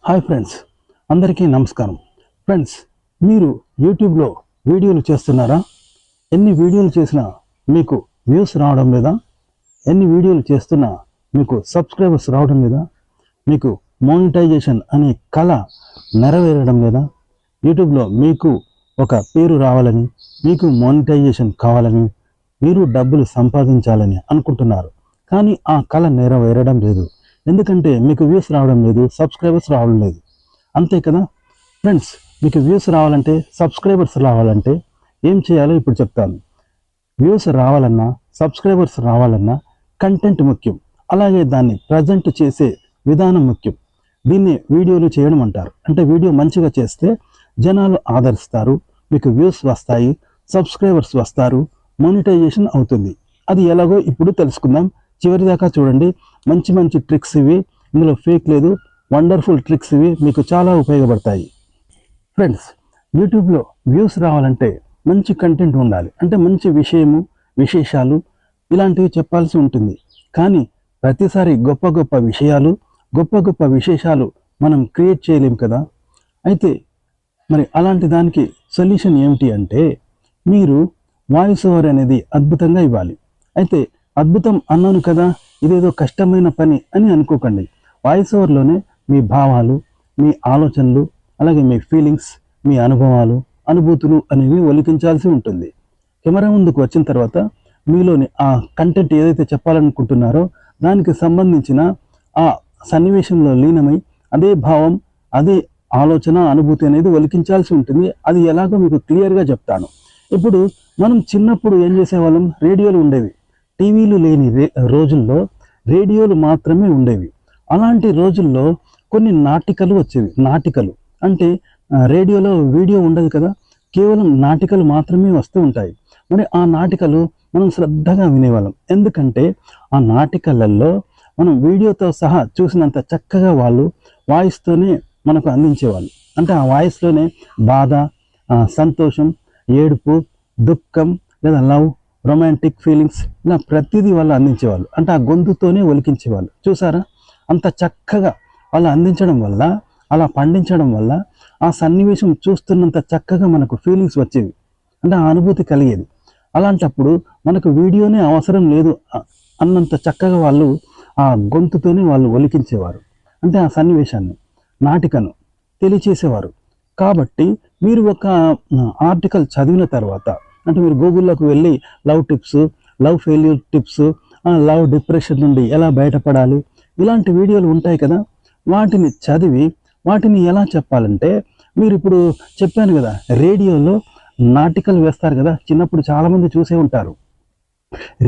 Hi friends, అందరికీ నమస్కారం. Friends, మీరు యూట్యూబ్లో వీడియోలు చేస్తున్నారా? ఎన్ని వీడియోలు చేసినా మీకు వ్యూస్ రావడం లేదా? ఎన్ని వీడియోలు చేస్తున్నా మీకు సబ్స్క్రైబర్స్ రావడం లేదా? మీకు మోనిటైజేషన్ అనే కళ నెరవేరడం లేదా? యూట్యూబ్లో మీకు ఒక పేరు రావాలని, మీకు మోనిటైజేషన్ కావాలని, మీరు డబ్బులు సంపాదించాలని అనుకుంటున్నారు. కానీ ఆ కళ నెరవేరడం లేదు. ఎందుకంటే మీకు వ్యూస్ రావడం లేదు, సబ్స్క్రైబర్స్ రావడం లేదు. అంతే కదా ఫ్రెండ్స్, మీకు వ్యూస్ రావాలంటే, సబ్స్క్రైబర్స్ రావాలంటే ఏం చేయాలో ఇప్పుడు చెప్తాను. వ్యూస్ రావాలన్నా, సబ్స్క్రైబర్స్ రావాలన్నా కంటెంట్ ముఖ్యం. అలాగే దాన్ని ప్రజెంట్ చేసే విధానం ముఖ్యం. దీన్ని వీడియోలు చేయడం అంటారు. అంటే వీడియో మంచిగా చేస్తే జనాలు ఆదరిస్తారు, మీకు వ్యూస్ వస్తాయి, సబ్స్క్రైబర్స్ వస్తారు, మోనిటైజేషన్ అవుతుంది. అది ఎలాగో ఇప్పుడు తెలుసుకుందాం. చివరి దాకా చూడండి. మంచి మంచి ట్రిక్స్ ఇవి, ఇందులో ఫేక్ లేదు. వండర్ఫుల్ ట్రిక్స్ ఇవి, మీకు చాలా ఉపయోగపడతాయి. ఫ్రెండ్స్, యూట్యూబ్లో వ్యూస్ రావాలంటే మంచి కంటెంట్ ఉండాలి. అంటే మంచి విషయము, విశేషాలు ఇలాంటివి చెప్పాల్సి ఉంటుంది. కానీ ప్రతిసారి గొప్ప గొప్ప విషయాలు, గొప్ప గొప్ప విశేషాలు మనం క్రియేట్ చేయలేం కదా. అయితే మరి అలాంటి దానికి సొల్యూషన్ ఏమిటి అంటే, మీరు వాయిస్ ఓవర్ అనేది అద్భుతంగా ఇవ్వాలి. అయితే అద్భుతం అన్నాను కదా, ఇదేదో కష్టమైన పని అని అనుకోకండి. వాయిస్ ఓవర్లోనే మీ భావాలు, మీ ఆలోచనలు, అలాగే మీ ఫీలింగ్స్, మీ అనుభవాలు, అనుభూతులు అనేవి ఒలికించాల్సి ఉంటుంది. కెమెరా ముందుకు వచ్చిన తర్వాత మీలోని ఆ కంటెంట్ ఏదైతే చెప్పాలనుకుంటున్నారో దానికి సంబంధించిన ఆ సన్నివేశంలో లీనమై అదే భావం, అదే ఆలోచన, అనుభూతి అనేది ఒలికించాల్సి ఉంటుంది. అది ఎలాగో మీకు క్లియర్గా చెప్తాను. ఇప్పుడు మనం చిన్నప్పుడు ఏం చేసేవాళ్ళం, రేడియోలు ఉండేవి. టీవీలు లేని రోజుల్లో రేడియోలు మాత్రమే ఉండేవి. అలాంటి రోజుల్లో కొన్ని నాటికలు వచ్చేవి. నాటికలు అంటే రేడియోలో వీడియో ఉండదు కదా, కేవలం నాటికలు మాత్రమే వస్తూ ఉంటాయి. మరి ఆ నాటికలు మనం శ్రద్ధగా వినేవాళ్ళం. ఎందుకంటే ఆ నాటికలలో మనం వీడియోతో సహా చూసినంత చక్కగా వాళ్ళు వాయిస్తోనే మనకు అందించేవాళ్ళు. అంటే ఆ వాయిస్లోనే బాధ, సంతోషం, ఏడుపు, దుఃఖం లేదా లవ్, రొమాంటిక్ ఫీలింగ్స్ ఇలా ప్రతిదీ వాళ్ళు అందించేవాళ్ళు. అంటే ఆ గొంతుతోనే ఒలికించేవాళ్ళు. చూసారా, అంత చక్కగా వాళ్ళు అందించడం వల్ల, అలా పండించడం వల్ల ఆ సన్నివేశం చూస్తున్నంత చక్కగా మనకు ఫీలింగ్స్ వచ్చేవి. అంటే ఆ అనుభూతి కలిగేది. అలాంటప్పుడు మనకు వీడియోనే అవసరం లేదు అన్నంత చక్కగా వాళ్ళు ఆ గొంతుతోనే వాళ్ళు ఒలికించేవారు. అంటే ఆ సన్నివేశాన్ని, నాటికను తెలియచేసేవారు. కాబట్టి మీరు ఒక ఆర్టికల్ చదివిన తర్వాత, అంటే మీరు గూగుల్లోకి వెళ్ళి love tips, love failure tips, love depression నుండి ఎలా బయటపడాలి, ఇలాంటి వీడియోలు ఉంటాయి కదా, వాటిని చదివి వాటిని ఎలా చెప్పాలంటే, మీరు ఇప్పుడు చెప్పాను కదా, రేడియోలో నాటికలు వేస్తారు కదా, చిన్నప్పుడు చాలామంది చూసే ఉంటారు.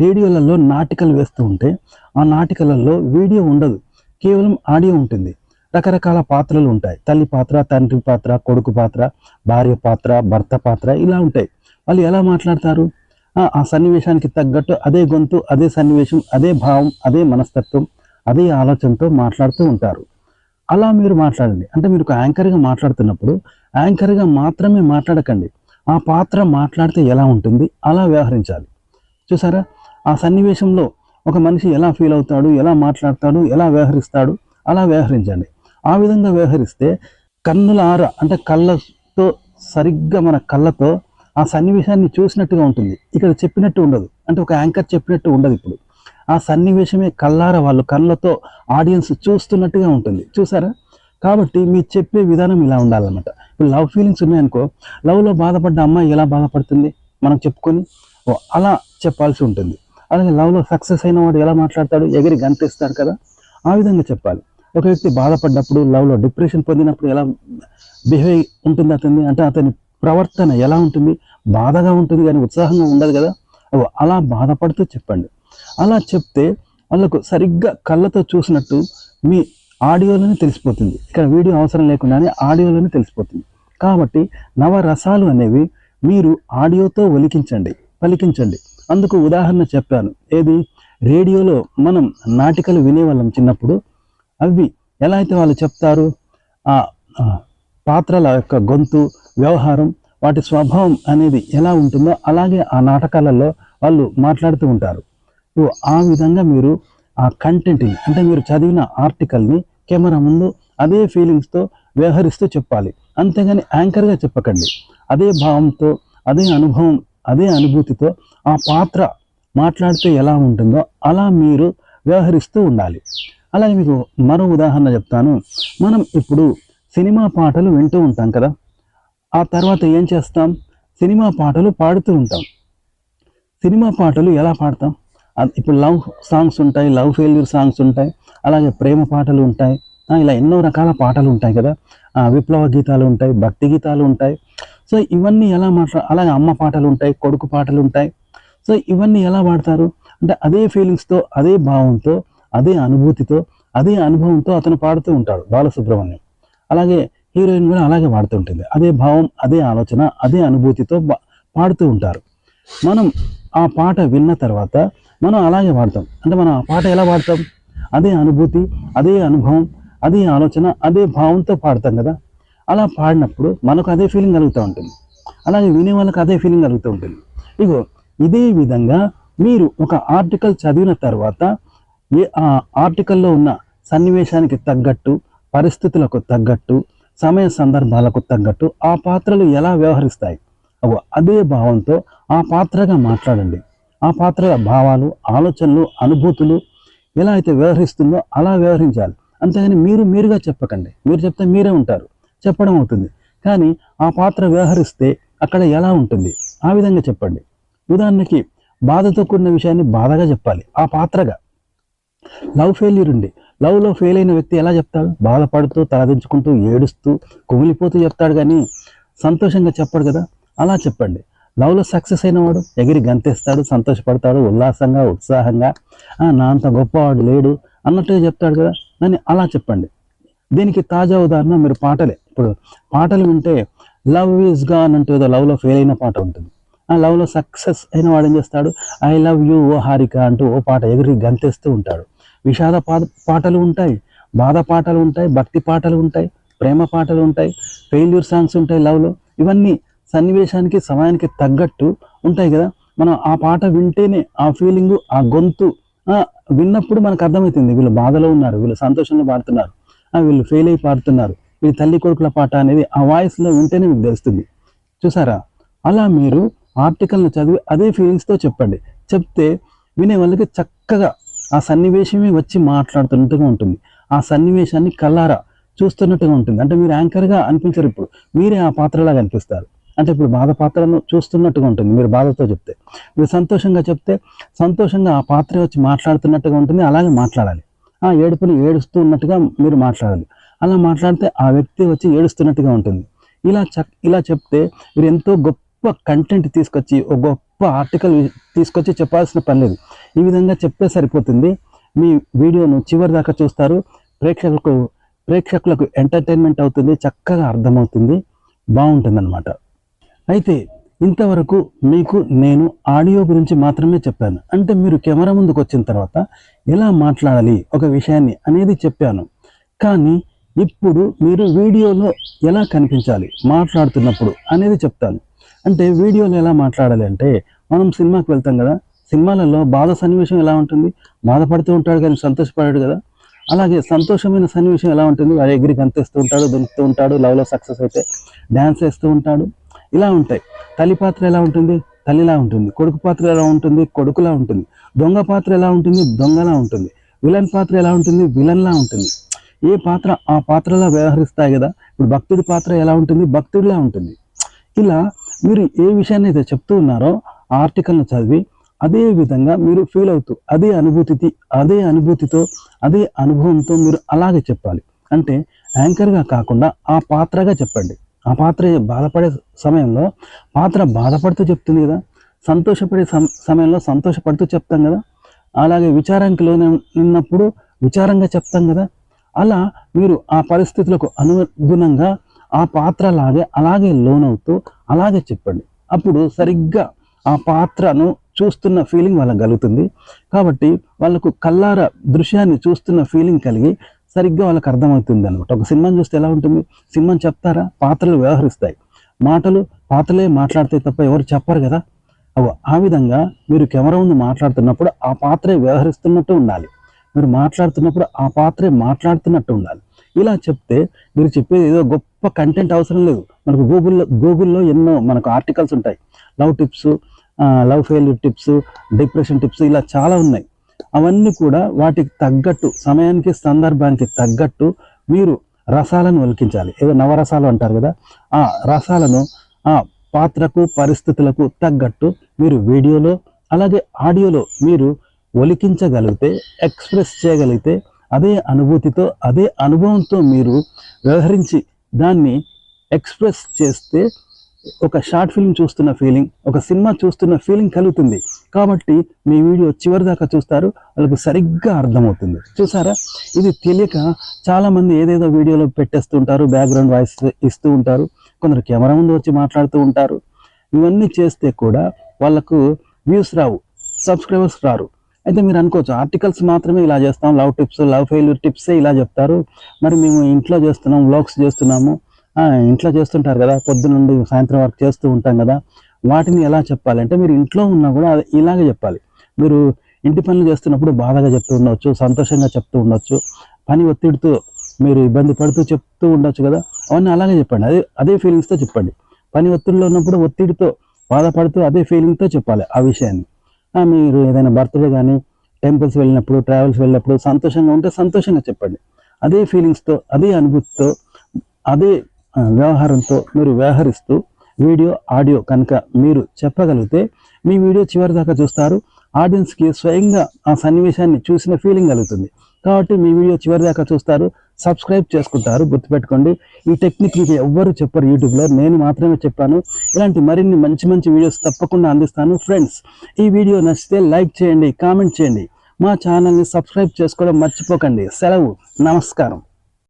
రేడియోలలో నాటికలు వేస్తూ ఉంటే ఆ నాటికలలో వీడియో ఉండదు, కేవలం ఆడియో ఉంటుంది. రకరకాల పాత్రలు ఉంటాయి. తల్లి పాత్ర, తండ్రి పాత్ర, కొడుకు పాత్ర, భార్య పాత్ర, భర్త పాత్ర ఇలా ఉంటాయి. వాళ్ళు ఎలా మాట్లాడతారు, ఆ సన్నివేశానికి తగ్గట్టు అదే గొంతు, అదే సన్నివేశం, అదే భావం, అదే మనస్తత్వం, అదే ఆలోచనతో మాట్లాడుతూ ఉంటారు. అలా మీరు మాట్లాడండి. అంటే మీరు ఒక యాంకర్గా మాట్లాడుతున్నప్పుడు యాంకర్గా మాత్రమే మాట్లాడకండి. ఆ పాత్ర మాట్లాడితే ఎలా ఉంటుంది అలా వ్యవహరించాలి. చూసారా, ఆ సన్నివేశంలో ఒక మనిషి ఎలా ఫీల్ అవుతాడు, ఎలా మాట్లాడతాడు, ఎలా వ్యవహరిస్తాడు అలా వ్యవహరించండి. ఆ విధంగా వ్యవహరిస్తే కన్నుల ఆర, అంటే కళ్ళతో సరిగ్గా మన కళ్ళతో ఆ సన్నివేశాన్ని చూసినట్టుగా ఉంటుంది. ఇక్కడ చెప్పినట్టు ఉండదు, అంటే ఒక యాంకర్ చెప్పినట్టు ఉండదు. ఇప్పుడు ఆ సన్నివేశమే కళ్ళార వాళ్ళు కళ్ళతో ఆడియన్స్ చూస్తున్నట్టుగా ఉంటుంది. చూసారా, కాబట్టి మీరు చెప్పే విధానం ఇలా ఉండాలన్నమాట. ఇప్పుడు లవ్ ఫీలింగ్స్ ఉన్నాయనుకో, లవ్లో బాధపడ్డ అమ్మాయి ఎలా బాధపడుతుంది మనం చెప్పుకొని అలా చెప్పాల్సి ఉంటుంది. అలాగే లవ్లో సక్సెస్ అయిన వాడు ఎలా మాట్లాడతాడు, ఎగిరి గంతేస్తాడు కదా, ఆ విధంగా చెప్పాలి. ఒక వ్యక్తి బాధపడ్డప్పుడు, లవ్లో డిప్రెషన్ పొందినప్పుడు ఎలా బిహేవ్ ఉంటుంది అతన్ని, అంటే అతని ప్రవర్తన ఎలా ఉంటుంది, బాధగా ఉంటుంది కానీ ఉత్సాహంగా ఉండదు కదా, అలా బాధపడుతూ చెప్పండి. అలా చెప్తే వాళ్ళకు సరిగ్గా కళ్ళతో చూసినట్టు మీ ఆడియోలోనే తెలిసిపోతుంది. ఇక్కడ వీడియో అవసరం లేకుండానే ఆడియోలోనే తెలిసిపోతుంది. కాబట్టి నవరసాలు అనేవి మీరు ఆడియోతో పలికించండి. అందుకు ఉదాహరణ చెప్పాను. ఏది, రేడియోలో మనం నాటికలు వినేవాళ్ళం చిన్నప్పుడు. అవి ఎలా అయితే వాళ్ళు చెప్తారు, ఆ పాత్రల యొక్క గొంతు, వ్యవహారం, వాటి స్వభావం అనేది ఎలా ఉంటుందో అలాగే ఆ నాటకాలలో వాళ్ళు మాట్లాడుతూ ఉంటారు. ఆ విధంగా మీరు ఆ కంటెంట్ని, అంటే మీరు చదివిన ఆర్టికల్ని కెమెరా ముందు అదే ఫీలింగ్స్తో వ్యవహరిస్తూ చెప్పాలి. అంతేగాని యాంకర్గా చెప్పకండి. అదే భావంతో, అదే అనుభవం, అదే అనుభూతితో ఆ పాత్ర మాట్లాడితే ఎలా ఉంటుందో అలా మీరు వ్యవహరిస్తూ ఉండాలి. అలాగే మీకు మరో ఉదాహరణ చెప్తాను. మనం ఇప్పుడు సినిమా పాటలు వింటూ ఉంటాం కదా, ఆ తర్వాత ఏం చేస్తాం? సినిమా పాటలు పాడుతూ ఉంటాం. సినిమా పాటలు ఎలా పాడతాం? ఇప్పుడు లవ్ సాంగ్స్ ఉంటాయి, లవ్ ఫెయిల్యూర్ సాంగ్స్ ఉంటాయి, అలాగే ప్రేమ పాటలు ఉంటాయి, ఇలా ఎన్నో రకాల పాటలు ఉంటాయి కదా. విప్లవ గీతాలు ఉంటాయి, భక్తి గీతాలు ఉంటాయి. సో ఇవన్నీ ఎలా అలాగే అమ్మ పాటలు ఉంటాయి, కొడుకు పాటలు ఉంటాయి. సో ఇవన్నీ ఎలా పాడతారు అంటే అదే ఫీలింగ్స్తో, అదే భావంతో, అదే అనుభూతితో, అదే అనుభవంతో అతను పాడుతూ ఉంటాడు బాలసుబ్రహ్మణ్యం. అలాగే హీరోయిన్ కూడా అలాగే పాడుతూ ఉంటుంది. అదే భావం, అదే ఆలోచన, అదే అనుభూతితో పాడుతూ ఉంటారు. మనం ఆ పాట విన్న తర్వాత మనం అలాగే పాడతాం. అంటే మనం ఆ పాట ఎలా పాడతాం? అదే అనుభూతి, అదే అనుభవం, అదే ఆలోచన, అదే భావంతో పాడతాం కదా. అలా పాడినప్పుడు మనకు అదే ఫీలింగ్ కలుగుతూ ఉంటుంది, అలాగే వినే వాళ్ళకి అదే ఫీలింగ్ కలుగుతూ ఉంటుంది. ఇగో ఇదే విధంగా మీరు ఒక ఆర్టికల్ చదివిన తర్వాత ఆ ఆర్టికల్లో ఉన్న సన్నివేశానికి తగ్గట్టు, పరిస్థితులకు తగ్గట్టు, సమయ సందర్భాలకు తగ్గట్టు ఆ పాత్రలు ఎలా వ్యవహరిస్తాయి అదే భావంతో ఆ పాత్రగా మాట్లాడండి. ఆ పాత్రల భావాలు, ఆలోచనలు, అనుభూతులు ఎలా అయితే వ్యవహరిస్తుందో అలా వ్యవహరించాలి. అంతేగాని మీరుగా చెప్పకండి. మీరు చెప్తే మీరే ఉంటారు, చెప్పడం అవుతుంది. కానీ ఆ పాత్ర వ్యవహరిస్తే అక్కడ ఎలా ఉంటుంది ఆ విధంగా చెప్పండి. ఉదాహరణకి బాధతో కూడిన విషయాన్ని బాధగా చెప్పాలి ఆ పాత్రగా. లవ్ ఫెయిల్యూర్ ఉంది, లవ్లో ఫెయిల్ అయిన వ్యక్తి ఎలా చెప్తాడు? బాధపడుతూ, తలదించుకుంటూ, ఏడుస్తూ, కుమిలిపోతూ చెప్తాడు, కానీ సంతోషంగా చెప్పడు కదా. అలా చెప్పండి. లవ్లో సక్సెస్ అయినవాడు ఎగిరి గంతేస్తాడు, సంతోషపడతాడు, ఉల్లాసంగా, ఉత్సాహంగా, నా అంత గొప్పవాడు లేడు అన్నట్టుగా చెప్తాడు కదా. అని అలా చెప్పండి. దీనికి తాజా ఉదాహరణ మీరు పాటలే. ఇప్పుడు పాటలు వింటే లవ్ ఈజ్ గాన్ అంటూ ఏదో లవ్లో ఫెయిల్ అయిన పాట ఉంటుంది. ఆ లవ్లో సక్సెస్ అయిన వాడు ఏం చేస్తాడు? ఐ లవ్ యూ ఓ హారిక అంటూ ఓ పాట ఎగిరి గంతేస్తూ ఉంటాడు. విషాద పాటలు ఉంటాయి, బాధ పాటలు ఉంటాయి, భక్తి పాటలు ఉంటాయి, ప్రేమ పాటలు ఉంటాయి, ఫెయిల్యూర్ సాంగ్స్ ఉంటాయి లవ్లో. ఇవన్నీ సన్నివేశానికి, సమయానికి తగ్గట్టు ఉంటాయి కదా. మనం ఆ పాట వింటేనే ఆ ఫీలింగు, ఆ గొంతు విన్నప్పుడు మనకు అర్థమవుతుంది వీళ్ళు బాధలో ఉన్నారు, వీళ్ళు సంతోషంలో పాడుతున్నారు, వీళ్ళు ఫెయిల్ అయి పాడుతున్నారు, వీళ్ళు తల్లి కొడుకుల పాట అనేది ఆ వాయిస్లో వింటేనే మీకు తెలుస్తుంది. చూసారా? అలా మీరు ఆర్టికల్ని చదివి అదే ఫీలింగ్స్తో చెప్పండి. చెప్తే వినే వాళ్ళకి చక్కగా ఆ సన్నివేశమే వచ్చి మాట్లాడుతున్నట్టుగా ఉంటుంది. ఆ సన్నివేశాన్ని కళ్ళారా చూస్తున్నట్టుగా ఉంటుంది. అంటే మీరు యాంకర్గా అనిపించరు, ఇప్పుడు మీరే ఆ పాత్రలాగా అనిపిస్తారు. అంటే ఇప్పుడు బాధ పాత్రను చూస్తున్నట్టుగా ఉంటుంది మీరు బాధతో చెప్తే. మీరు సంతోషంగా చెప్తే సంతోషంగా ఆ పాత్ర వచ్చి మాట్లాడుతున్నట్టుగా ఉంటుంది. అలాగే మాట్లాడాలి. ఆ ఏడుపుని ఏడుస్తూ ఉన్నట్టుగా మీరు మాట్లాడాలి. అలా మాట్లాడితే ఆ వ్యక్తి వచ్చి ఏడుస్తున్నట్టుగా ఉంటుంది. ఇలా చెప్తే మీరు ఎంతో గొప్ప కంటెంట్ తీసుకొచ్చి, ఒక గొప్ప ఆర్టికల్ తీసుకొచ్చి చెప్పాల్సిన పని లేదు. ఈ విధంగా చెప్తే సరిపోతుంది. మీ వీడియోను చివరి దాకా చూస్తారు, ప్రేక్షకులకు ఎంటర్టైన్మెంట్ అవుతుంది, చక్కగా అర్థమవుతుంది, బాగుంటుందన్నమాట. అయితే ఇంతవరకు మీకు నేను ఆడియో గురించి మాత్రమే చెప్పాను. అంటే మీరు కెమెరా ముందుకు వచ్చిన తర్వాత ఎలా మాట్లాడాలి ఒక విషయాన్ని అనేది చెప్పాను. కానీ ఇప్పుడు మీరు వీడియోలో ఎలా కనిపించాలి మాట్లాడుతున్నప్పుడు అనేది చెప్తాను. అంటే వీడియోలో ఎలా మాట్లాడాలి అంటే, మనం సినిమాకి వెళ్తాం కదా, సినిమాలలో బాధ సన్నివేశం ఎలా ఉంటుంది? బాధపడుతూ ఉంటాడు కానీ సంతోషపడాడు కదా. అలాగే సంతోషమైన సన్నివేశం ఎలా ఉంటుంది? వాడు ఎగిరి గంతేస్తూ ఉంటాడు, దునుకుతూ ఉంటాడు, లవ్లో సక్సెస్ అయితే డ్యాన్స్ వేస్తూ ఉంటాడు. ఇలా ఉంటాయి. తల్లి పాత్ర ఎలా ఉంటుంది? తల్లిలా ఉంటుంది. కొడుకు పాత్ర ఎలా ఉంటుంది? కొడుకులా ఉంటుంది. దొంగ పాత్ర ఎలా ఉంటుంది? దొంగలా ఉంటుంది. విలన్ పాత్ర ఎలా ఉంటుంది? విలన్లా ఉంటుంది. ఏ పాత్ర ఆ పాత్రలా వ్యవహరిస్తాయి కదా. ఇప్పుడు భక్తుడి పాత్ర ఎలా ఉంటుంది? భక్తుడిలా ఉంటుంది. ఇలా మీరు ఏ విషయాన్ని అయితే చెప్తూ ఉన్నారో ఆ ఆర్టికల్ను చదివి అదే విధంగా మీరు ఫీల్ అవుతూ అదే అనుభూతితో, అదే అనుభవంతో మీరు అలాగే చెప్పాలి. అంటే యాంకర్గా కాకుండా ఆ పాత్రగా చెప్పండి. ఆ పాత్ర బాధపడే సమయంలో పాత్ర బాధపడుతూ చెప్తుంది కదా, సంతోషపడే సమయంలో సంతోషపడుతూ చెప్తాం కదా, అలాగే విచారానికి ఉన్నప్పుడు విచారంగా చెప్తాం కదా. అలా మీరు ఆ పరిస్థితులకు అనుగుణంగా ఆ పాత్ర అలాగే లోనవుతూ అలాగే చెప్పండి. అప్పుడు సరిగ్గా ఆ పాత్రను చూస్తున్న ఫీలింగ్ వాళ్ళకి కలుగుతుంది. కాబట్టి వాళ్ళకు కళ్ళారా దృశ్యాన్ని చూస్తున్న ఫీలింగ్ కలిగి సరిగ్గా వాళ్ళకి అర్థమవుతుంది అనమాట. ఒక సినిమాని చూస్తే ఎలా ఉంటుంది? సినిమాని చెప్తారా? పాత్రలు వ్యవహరిస్తాయి. పాత్రలే మాట్లాడితే తప్ప ఎవరు చెప్పరు కదా. ఆ విధంగా మీరు కెమెరా ముందు మాట్లాడుతున్నప్పుడు ఆ పాత్రే వ్యవహరిస్తున్నట్టు ఉండాలి. మీరు మాట్లాడుతున్నప్పుడు ఆ పాత్రే మాట్లాడుతున్నట్టు ఉండాలి. ఇలా చెప్తే మీరు చెప్పేది ఏదో గొప్ప కంటెంట్ అవసరం లేదు. మనకు గూగుల్లో ఎన్నో మనకు ఆర్టికల్స్ ఉంటాయి. Love tips, love failure tips, depression tips, ఇలా చాలా ఉన్నాయి. అవన్నీ కూడా వాటికి తగ్గట్టు, సమయానికి సందర్భానికి తగ్గట్టు మీరు రసాలను ఒలికించాలి. ఏదో నవరసాలు అంటారు కదా, ఆ రసాలను ఆ పాత్రకు పరిస్థితులకు తగ్గట్టు మీరు వీడియోలో అలాగే ఆడియోలో మీరు ఒలికించగలిగితే, ఎక్స్ప్రెస్ చేయగలిగితే, అదే అనుభూతితో అదే అనుభవంతో మీరు వ్యవహరించి దాన్ని ఎక్స్ప్రెస్ చేస్తే ఒక షార్ట్ ఫిల్మ్ చూస్తున్న ఫీలింగ్, ఒక సినిమా చూస్తున్న ఫీలింగ్ కలుగుతుంది. కాబట్టి మీ వీడియో చివరి దాకా చూస్తారు, వాళ్ళకి సరిగ్గా అర్థమవుతుంది. చూసారా, ఇది తెలియక చాలామంది ఏదేదో వీడియోలో పెట్టేస్తూ ఉంటారు, బ్యాక్గ్రౌండ్ వాయిస్ ఇస్తూ ఉంటారు, కొందరు కెమెరా ముందు వచ్చి మాట్లాడుతూ ఉంటారు. ఇవన్నీ చేస్తే కూడా వాళ్ళకు వ్యూస్ రావు, సబ్స్క్రైబర్స్ రారు. అయితే మీరు అనుకోవచ్చు, ఆర్టికల్స్ మాత్రమే ఇలా చేస్తాం, లవ్ టిప్స్, లవ్ ఫెయిల్యూర్ టిప్సే ఇలా చెప్తారు, మరి మేము ఇంట్లో చేస్తున్నాం, వ్లాగ్స్ చేస్తున్నాము, ఇంట్లో చేస్తుంటారు కదా, పొద్దునుండి సాయంత్రం వరకు చేస్తూ ఉంటాం కదా, వాటిని ఎలా చెప్పాలంటే మీరు ఇంట్లో ఉన్నా కూడా ఇలాగే చెప్పాలి. మీరు ఇంటి పనులు చేస్తున్నప్పుడు బాధగా చెప్తూ ఉండవచ్చు, సంతోషంగా చెప్తూ ఉండొచ్చు, పని ఒత్తిడితో మీరు ఇబ్బంది పడుతూ చెప్తూ ఉండొచ్చు కదా, అవన్నీ అలాగే చెప్పండి. అదే ఫీలింగ్స్తో చెప్పండి. పని ఒత్తిడిలో ఉన్నప్పుడు ఒత్తిడితో బాధపడుతూ అదే ఫీలింగ్తో చెప్పాలి ఆ విషయాన్ని. మీరు ఏదైనా బర్త్డే కానీ, టెంపుల్స్ వెళ్ళినప్పుడు, ట్రావెల్స్ వెళ్ళినప్పుడు సంతోషంగా ఉంటే సంతోషంగా చెప్పండి. అదే ఫీలింగ్స్తో, అదే అనుభూతితో, అదే వ్యవహారంతో మీరు వ్యవహరిస్తూ వీడియో, ఆడియో కనుక మీరు చెప్పగలిగితే మీ వీడియో చివరి దాకా చూస్తారు. ఆడియన్స్కి స్వయంగా ఆ సన్నివేశాన్ని చూసిన ఫీలింగ్ కలుగుతుంది. కాబట్టి మీ వీడియో చివరి దాకా చూస్తారు, సబ్స్క్రైబ్ చేసుకుంటారు. గుర్తుపెట్టుకోండి, ఈ టెక్నిక్ మీకు ఎవ్వరు చెప్పరు యూట్యూబ్లో, నేను మాత్రమే చెప్పాను. ఇలాంటి మరిన్ని మంచి మంచి వీడియోస్ తప్పకుండా అందిస్తాను. ఫ్రెండ్స్, ఈ వీడియో నచ్చితే లైక్ చేయండి, కామెంట్ చేయండి, మా ఛానల్ని సబ్స్క్రైబ్ చేసుకోవడం మర్చిపోకండి. సెలవు, నమస్కారం.